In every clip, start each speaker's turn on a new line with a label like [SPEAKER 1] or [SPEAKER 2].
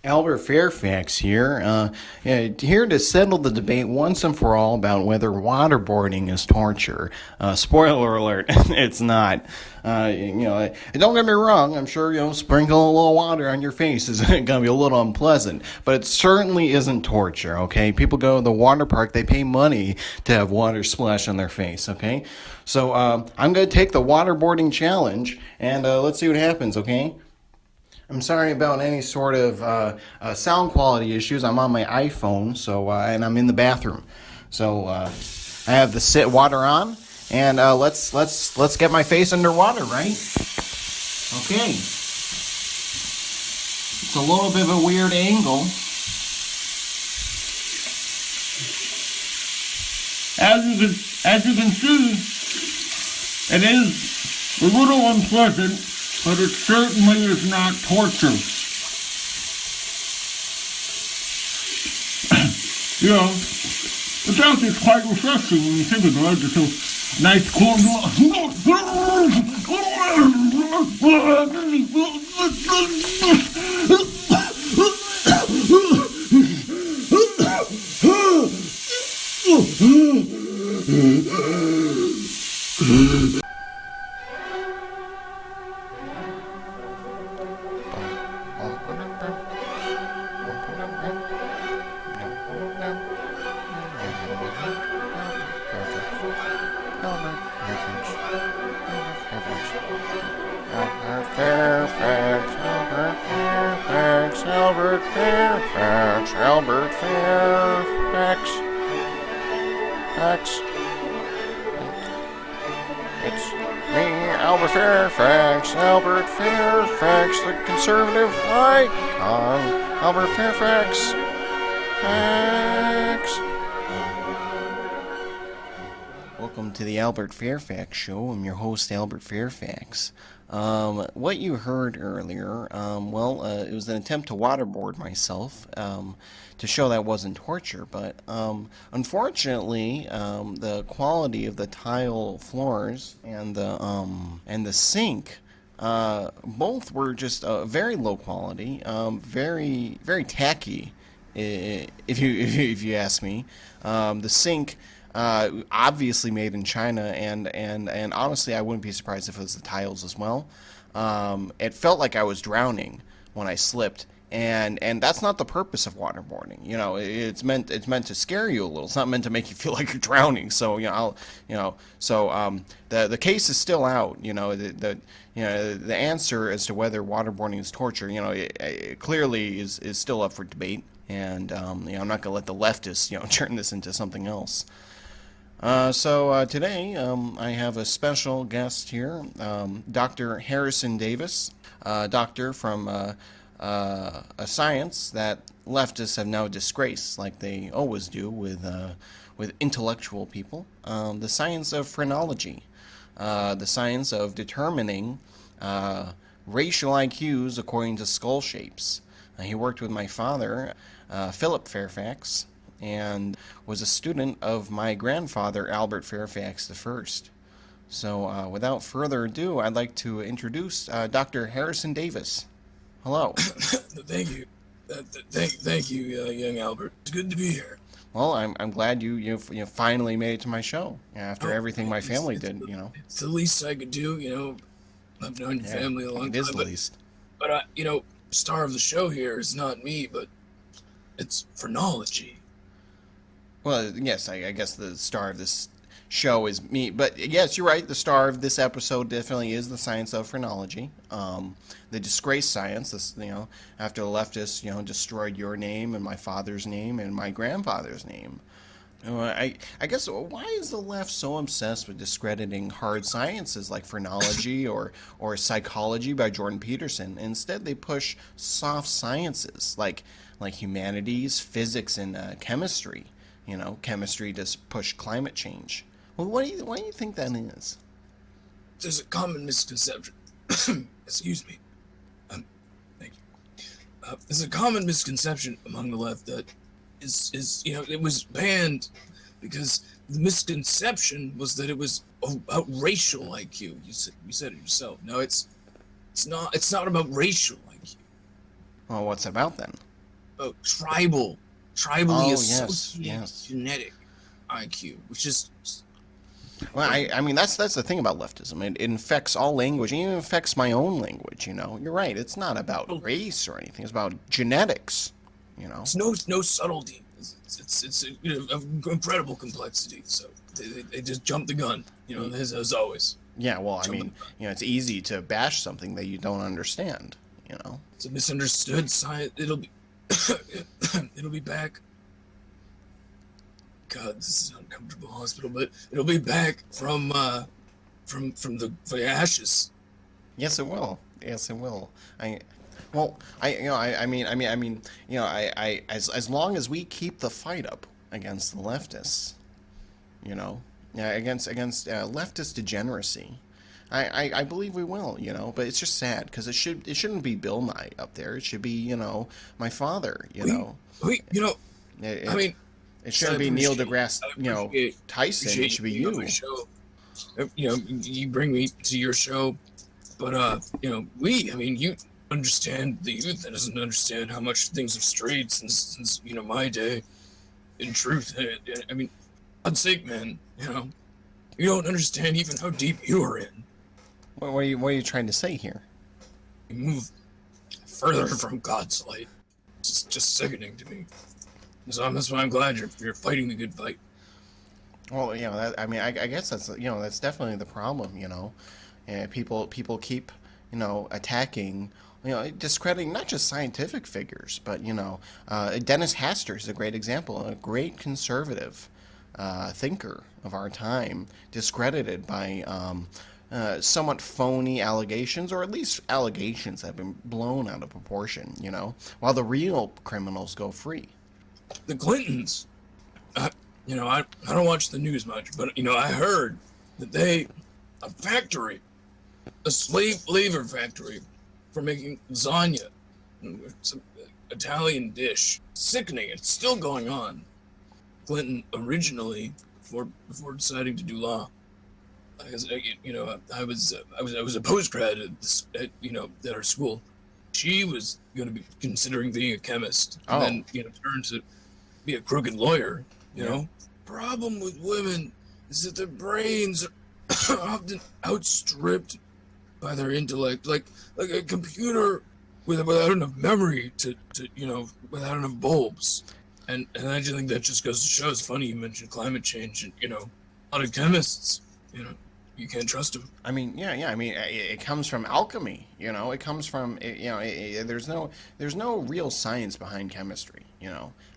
[SPEAKER 1] Albert Fairfax here, here to settle the debate once and for all about whether waterboarding is torture. Spoiler alert, it's not. Don't get me wrong, I'm sure, sprinkle a little water on your face is going to be a little unpleasant, but it certainly isn't torture, okay? People go to the water park, they pay money to have water splash on their face, okay? So, I'm going to take the waterboarding challenge, and let's see what happens, okay? I'm sorry about any sort of sound quality issues. I'm on my iPhone, so and I'm in the bathroom, so I have the water on, and let's get my face underwater, right? Okay. It's a little bit of a weird angle.
[SPEAKER 2] As you can see, it is a little unpleasant. But it certainly is not torture. It's actually quite refreshing when you think about it. Just a nice cool...
[SPEAKER 3] Albert Fairfax. It's me, Albert Fairfax, the conservative icon. Albert Fairfax.
[SPEAKER 1] Welcome to the Albert Fairfax Show. I'm your host, Albert Fairfax. What you heard earlier, it was an attempt to waterboard myself to show that wasn't torture, but unfortunately, the quality of the tile floors and the sink both were just very low quality, very very tacky, if you ask me. The sink. Obviously made in China, and honestly, I wouldn't be surprised if it was the tiles as well. It felt like I was drowning when I slipped, and that's not the purpose of waterboarding. It's meant to scare you a little. It's not meant to make you feel like you're drowning. So the case is still out. The answer as to whether waterboarding is torture, it clearly is still up for debate. And I'm not gonna let the leftists turn this into something else. Today, I have a special guest here, Dr. Harrison Davis, doctor from a science that leftists have now disgraced, like they always do with intellectual people. The science of phrenology, the science of determining racial IQs according to skull shapes. He worked with my father, Philip Fairfax, and was a student of my grandfather, Albert Fairfax I. So, without further ado, I'd like to introduce Dr. Harrison Davis. Hello.
[SPEAKER 4] Thank you. Thank you, young Albert. It's good to be here.
[SPEAKER 1] Well, I'm glad you finally made it to my show after everything my family did.
[SPEAKER 4] It's the least I could do. I've known your family a long time.
[SPEAKER 1] It is the least.
[SPEAKER 4] But star of the show here is not me, but it's phrenology.
[SPEAKER 1] Well, yes, I guess the star of this show is me. But yes, you're right. The star of this episode definitely is the science of phrenology. The disgraced science, after the leftists, destroyed your name and my father's name and my grandfather's name. I guess, why is the left so obsessed with discrediting hard sciences like phrenology or psychology by Jordan Peterson? Instead, they push soft sciences like humanities, physics, and chemistry. Chemistry to push climate change. Well, why do you think that is?
[SPEAKER 4] There's a common misconception. Excuse me. Thank you. There's a common misconception among the left that it was banned because the misconception was that it was about racial IQ. You said it yourself. No, it's not about racial IQ.
[SPEAKER 1] Well, what's it about then?
[SPEAKER 4] tribally
[SPEAKER 1] Oh, yes,
[SPEAKER 4] associated
[SPEAKER 1] yes.
[SPEAKER 4] genetic IQ, which is
[SPEAKER 1] Well, I mean, that's the thing about leftism. It infects all language. It even affects my own language. You're right. It's not about race or anything. It's about genetics. You know.
[SPEAKER 4] it's no subtlety. It's of incredible complexity. So they just jump the gun. As always.
[SPEAKER 1] Yeah. Well, I
[SPEAKER 4] Jump the
[SPEAKER 1] mean,
[SPEAKER 4] gun.
[SPEAKER 1] it's easy to bash something that you don't understand. You know.
[SPEAKER 4] It's a misunderstood science. It'll be it'll be back. God, this is an uncomfortable hospital, but it'll be back from the ashes.
[SPEAKER 1] Yes, it will. Yes, it will. Well, as long as we keep the fight up against the leftists, against leftist degeneracy, I believe we will. But it's just sad because it shouldn't be Bill Nye up there. It should be my father.
[SPEAKER 4] I mean,
[SPEAKER 1] It shouldn't be Neil deGrasse Tyson. It
[SPEAKER 4] appreciate
[SPEAKER 1] should be
[SPEAKER 4] you on
[SPEAKER 1] you.
[SPEAKER 4] my show. You bring me to your show, but you understand the youth that doesn't understand how much things have strayed since my day. In truth, I mean, God's sake, man, you don't understand even how deep you are in.
[SPEAKER 1] What are you trying to say here?
[SPEAKER 4] You move further from God's light. It's just sickening to me. So that's why I'm glad you're fighting the good fight.
[SPEAKER 1] Well, I guess that's definitely the problem. And people keep attacking, discrediting not just scientific figures, but Dennis Hastert is a great example, a great conservative thinker of our time, discredited by somewhat phony allegations, or at least allegations that have been blown out of proportion. While the real criminals go free.
[SPEAKER 4] The Clintons, I don't watch the news much, but I heard that a slave labor factory for making lasagna, it's an Italian dish, sickening. It's still going on. Clinton originally, before deciding to do law, I was a postgrad at our school. She was going to be considering being a chemist, and then turned to be a crooked lawyer. Problem with women is that their brains are often outstripped by their intellect, like a computer without enough memory to without enough bulbs. And I just think that just goes to show. It's funny you mentioned climate change, and a lot of chemists, you can't trust them.
[SPEAKER 1] I mean, yeah. I mean, it comes from alchemy. It comes from there's no real science behind chemistry.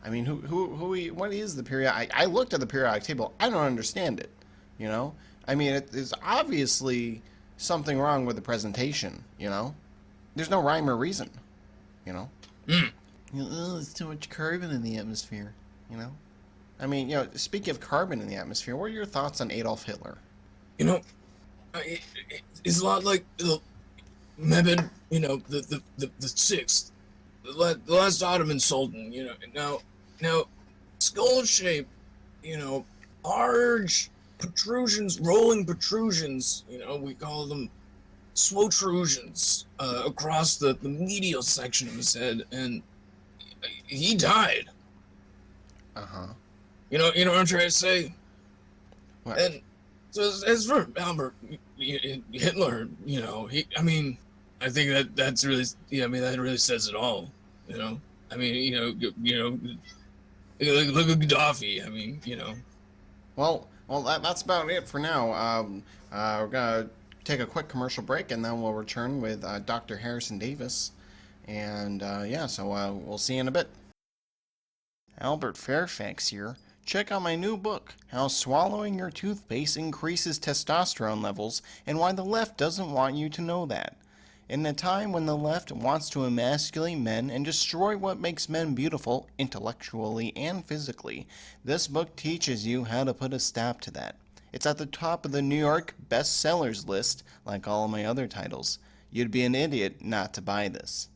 [SPEAKER 1] I mean, what is the periodic? I looked at the periodic table. I don't understand it. I mean, there's obviously something wrong with the presentation. There's no rhyme or reason. There's too much carbon in the atmosphere. I mean, speaking of carbon in the atmosphere, what are your thoughts on Adolf Hitler?
[SPEAKER 4] It's a lot like the Mehmed, the sixth, the last Ottoman Sultan. Now, skull shape, large protrusions, rolling protrusions. We call them swotrusions across the medial section of his head, and he died. You know what I'm trying to say?
[SPEAKER 1] What?
[SPEAKER 4] And so as for Albert Hitler, I think that's really, that really says it all. I mean, look at Gaddafi.
[SPEAKER 1] Well, that's about it for now. We're gonna take a quick commercial break, and then we'll return with Dr. Harrison Davis. And so we'll see you in a bit. Albert Fairfax here. Check out my new book, How Swallowing Your Toothpaste Increases Testosterone Levels and Why the Left Doesn't Want You to Know That. In a time when the left wants to emasculate men and destroy what makes men beautiful, intellectually and physically, this book teaches you how to put a stop to that. It's at the top of the New York bestsellers list, like all of my other titles. You'd be an idiot not to buy this.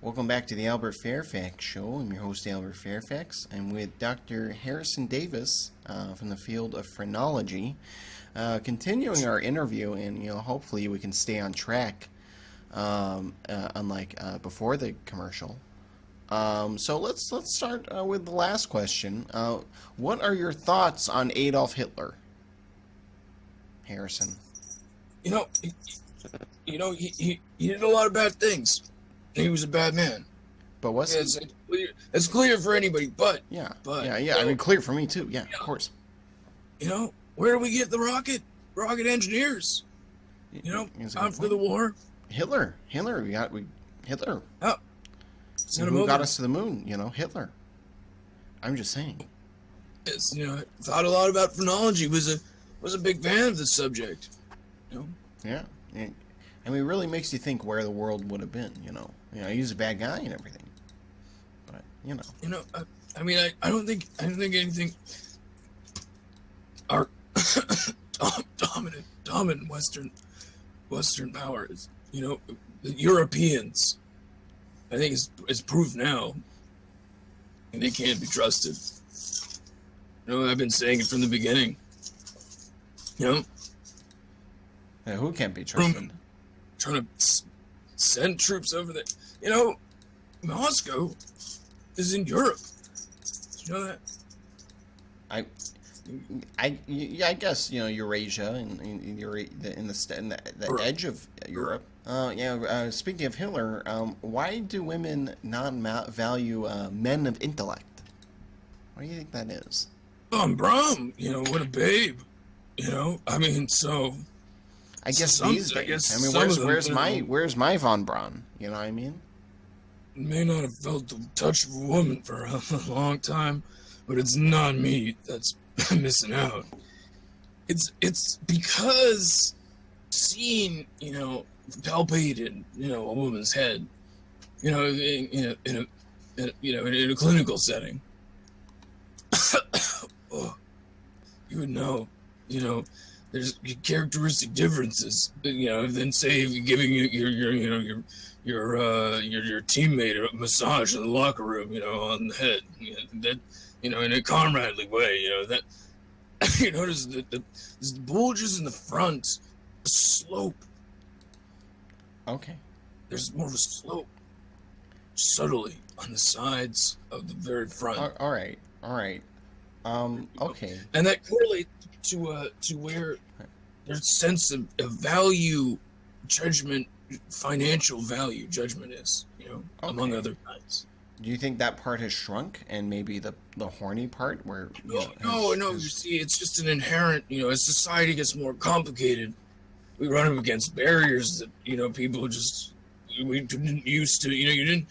[SPEAKER 1] Welcome back to the Albert Fairfax Show. I'm your host, Albert Fairfax. I'm with Dr. Harrison Davis from the field of Phrenology, continuing our interview, and hopefully we can stay on track, unlike before the commercial. So let's start with the last question. What are your thoughts on Adolf Hitler, Harrison?
[SPEAKER 4] You know, he did a lot of bad things. He was a bad man.
[SPEAKER 1] But what's
[SPEAKER 4] It's clear for anybody. But
[SPEAKER 1] yeah,
[SPEAKER 4] but
[SPEAKER 1] yeah.
[SPEAKER 4] you
[SPEAKER 1] I
[SPEAKER 4] know,
[SPEAKER 1] mean, clear for me too. Yeah, of course.
[SPEAKER 4] Where do we get the rocket engineers? After the war.
[SPEAKER 1] Hitler. Hitler.
[SPEAKER 4] Oh, send him
[SPEAKER 1] Who
[SPEAKER 4] over.
[SPEAKER 1] got us to the moon? Hitler. I'm just saying.
[SPEAKER 4] Yes, thought a lot about phrenology. Was a big fan of the subject.
[SPEAKER 1] Yeah. I mean, it really makes you think where the world would have been. He's a bad guy and everything. But
[SPEAKER 4] I don't think anything. Our dominant Western powers. The Europeans. I think it's proof now. And they can't be trusted. I've been saying it from the beginning.
[SPEAKER 1] Yeah, who can't be trusted?
[SPEAKER 4] Trying to send troops over there. Moscow is in Europe. Did you know that?
[SPEAKER 1] I guess Eurasia and in the edge of Europe. Speaking of Hitler, why do women not value men of intellect? What do you think that is?
[SPEAKER 4] Brahm, what a babe. I mean, so.
[SPEAKER 1] I guess these days. I mean, where's my von Braun? You know what I mean?
[SPEAKER 4] May not have felt the touch of a woman for a long time, but it's not me that's missing out. It's because seeing, palpated, a woman's head, in a clinical setting. Oh, you would know, there's characteristic differences, than say if you're giving your teammate a massage in the locker room, on the head, that, in a comradely way, that you notice the bulges in the front, the slope.
[SPEAKER 1] Okay.
[SPEAKER 4] There's more of a slope, subtly on the sides of the very front.
[SPEAKER 1] All right. Okay.
[SPEAKER 4] And that correlates to where their sense of value, judgment, financial value, judgment is, among other kinds.
[SPEAKER 1] Do you think that part has shrunk, and maybe the horny part where?
[SPEAKER 4] No. You see, it's just an inherent. As society gets more complicated, we run up against barriers that people just we didn't used to. You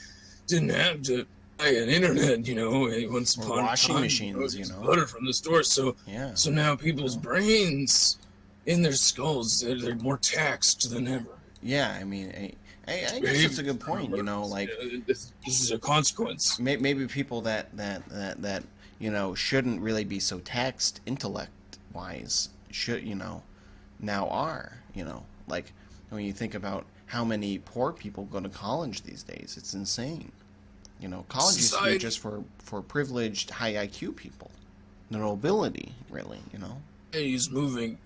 [SPEAKER 4] didn't have to buy an internet. Once upon a time,
[SPEAKER 1] washing machines.
[SPEAKER 4] Butter from the store. So
[SPEAKER 1] yeah.
[SPEAKER 4] So now people's brains, in their skulls, they're more taxed than ever.
[SPEAKER 1] Yeah, I mean, I guess that's a good point.
[SPEAKER 4] This is a consequence.
[SPEAKER 1] Maybe people that shouldn't really be so taxed intellect-wise should now are like when you think about how many poor people go to college these days, it's insane. College used to be just for privileged high IQ people, the nobility, really.
[SPEAKER 4] He's moving,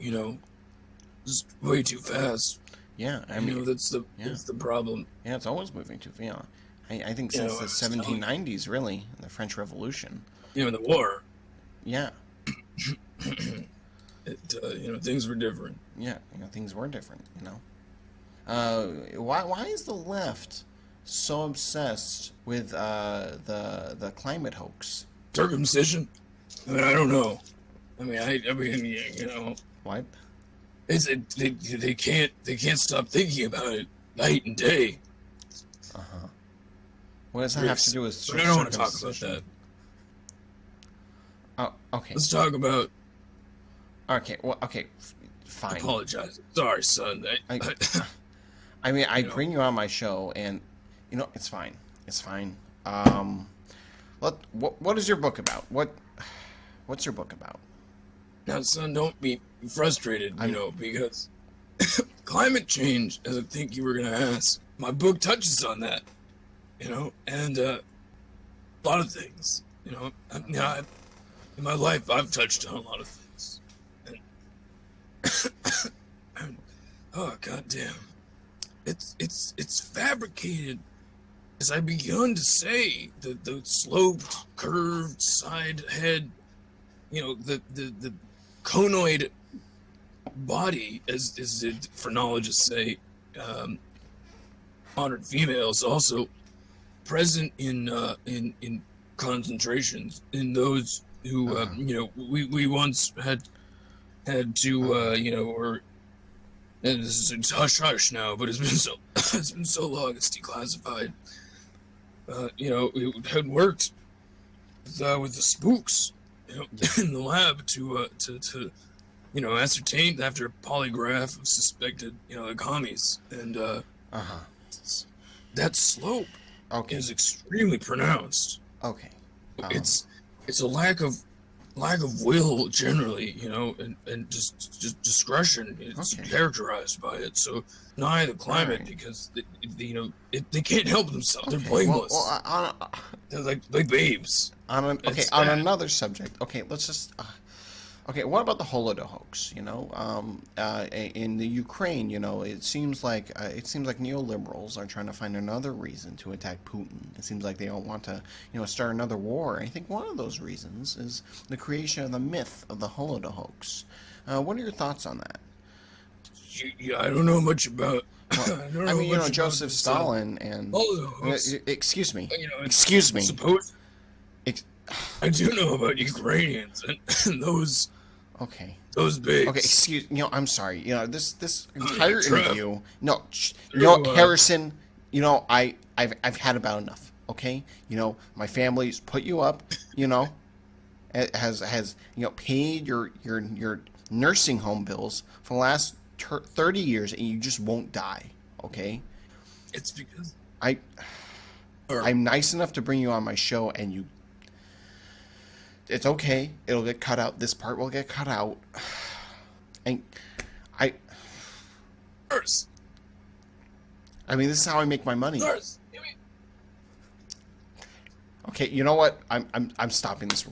[SPEAKER 4] just way too fast.
[SPEAKER 1] Yeah, I mean
[SPEAKER 4] that's the problem.
[SPEAKER 1] Yeah, it's always moving too. I think since the 1790s, really, the French Revolution.
[SPEAKER 4] The war.
[SPEAKER 1] Yeah.
[SPEAKER 4] Things were different.
[SPEAKER 1] Yeah, things were different. Why is the left so obsessed with the climate hoax?
[SPEAKER 4] Circumcision? I mean, I don't know.
[SPEAKER 1] What?
[SPEAKER 4] They can't stop thinking about it night and day.
[SPEAKER 1] What does that have to do with
[SPEAKER 4] I don't want to talk about that.
[SPEAKER 1] Oh, okay.
[SPEAKER 4] Let's talk about.
[SPEAKER 1] Okay. Well, okay. Fine.
[SPEAKER 4] Apologize. Sorry, son.
[SPEAKER 1] I bring you on my show, and it's fine. It's fine. What is your book about? What's your book about?
[SPEAKER 4] Now, son, don't be frustrated, because climate change, as I think you were going to ask, my book touches on that, and a lot of things, in my life, I've touched on a lot of things. And, oh, goddamn. It's fabricated as I begun to say, the sloped, curved side head, the conoid body, as the phrenologists say, honored females also present in concentrations in those who we once had to or and this is hush hush now, but it's been so long it's declassified. It had worked with the spooks, in the lab to ascertain after a polygraph of suspected, the commies, and that slope is extremely pronounced.
[SPEAKER 1] Okay.
[SPEAKER 4] It's a lack of will generally, and just discretion is characterized by it. So nigh the climate because they can't help themselves. They're blameless. They're like babes.
[SPEAKER 1] On another subject. Okay, let's just. What about the Holodo hoax? In the Ukraine, it seems like neoliberals are trying to find another reason to attack Putin. It seems like they don't want to, start another war. I think one of those reasons is the creation of the myth of the Holodo hoax. What are your thoughts on that?
[SPEAKER 4] I don't know much about.
[SPEAKER 1] Joseph Stalin and.
[SPEAKER 4] Holodo hoax.
[SPEAKER 1] Excuse me. Excuse me.
[SPEAKER 4] I do know about Ukrainians and those.
[SPEAKER 1] Okay.
[SPEAKER 4] Those babes.
[SPEAKER 1] Okay, excuse. I'm sorry. This entire interview. No, Harrison. I've had about enough. Okay. My family's put you up. Has paid your nursing home bills for the last 30 years, and you just won't die. Okay.
[SPEAKER 4] It's because
[SPEAKER 1] I'm nice enough to bring you on my show, and you. It's okay. It'll get cut out. This part will get cut out. And
[SPEAKER 4] Nurse.
[SPEAKER 1] This is how I make my money.
[SPEAKER 4] Nurse.
[SPEAKER 1] Okay, you know what? I'm stopping this.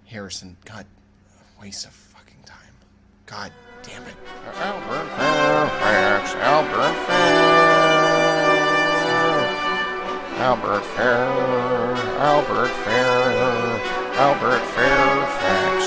[SPEAKER 1] Harrison. God, waste of fucking time. God damn it.
[SPEAKER 3] Albert Fairfax. Albert Fairfax.